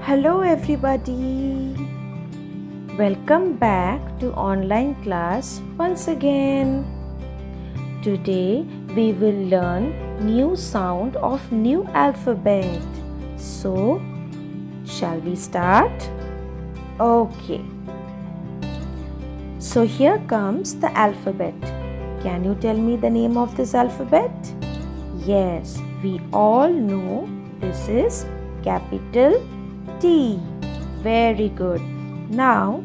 Hello everybody. Welcome back to online class once again. Today we will learn new sound of new alphabet. So, shall we start? Okay. So here comes the alphabet. Can you tell me the name of this alphabet? Yes, we all know this is capital T. Very good. Now,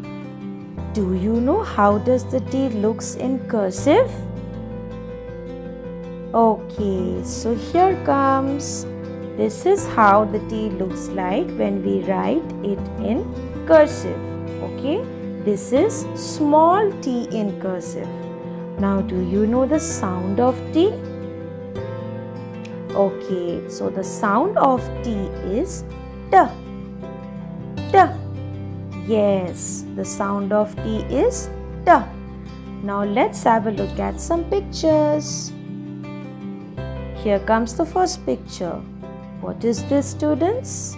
do you know how does the T looks in cursive? Okay, so here comes. This is how the T looks like when we write it in cursive. Okay, this is small t in cursive. Now, do you know the sound of T? Okay, so the sound of T is T. T. Yes, the sound of T is T. Now let's have a look at some pictures. Here comes the first picture. What is this, students?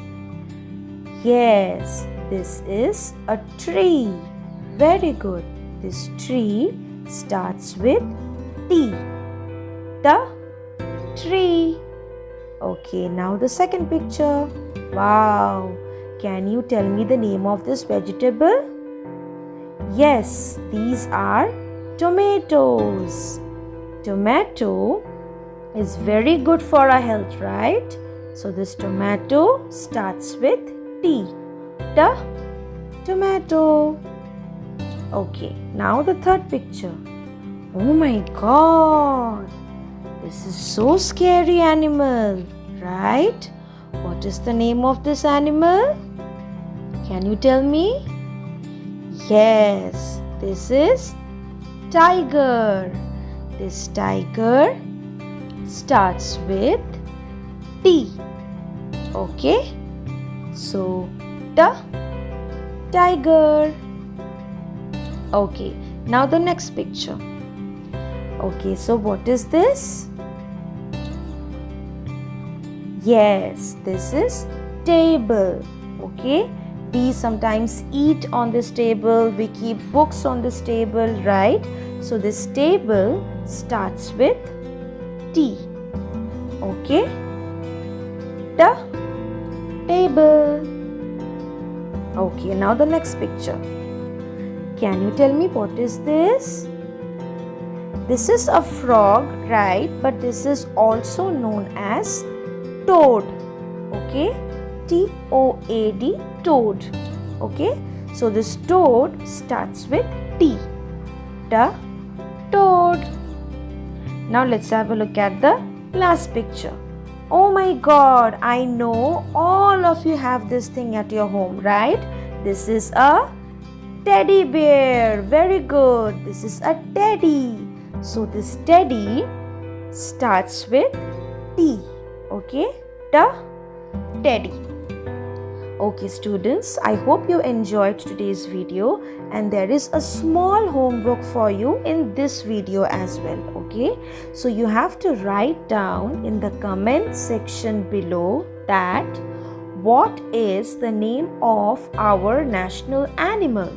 Yes, this is a tree. Very good. This tree starts with T. The tree. Okay, now the second picture. Wow. Can you tell me the name of this vegetable? Yes, these are tomatoes. Tomato is very good for our health, right? So this tomato starts with T. The tomato. Okay, now the third picture. Oh my God. This is so scary animal, right? What is the name of this animal? Can you tell me? Yes, this is tiger. This tiger starts with T. Okay? So, the tiger. Okay, now the next picture. Okay, so what is this? Yes, this is table. Okay, we sometimes eat on this table, we keep books on this table, right? So this table starts with T. Okay, the table. Okay, now the next picture. Can you tell me what is this? This is a frog, right? But this is also known as toad. Okay, T-O-A-D, toad. Okay, so this toad starts with T. The toad. Now let's have a look at the last picture. Oh my God, I know all of you have this thing at your home, right? This is a teddy bear. Very good. This is a teddy. So this teddy starts with T. Okay, the teddy. Okay students, I hope you enjoyed today's video and there is a small homework for you in this video as well. Okay, so you have to write down in the comment section below that what is the name of our national animal.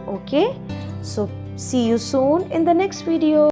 Okay, so see you soon in the next video.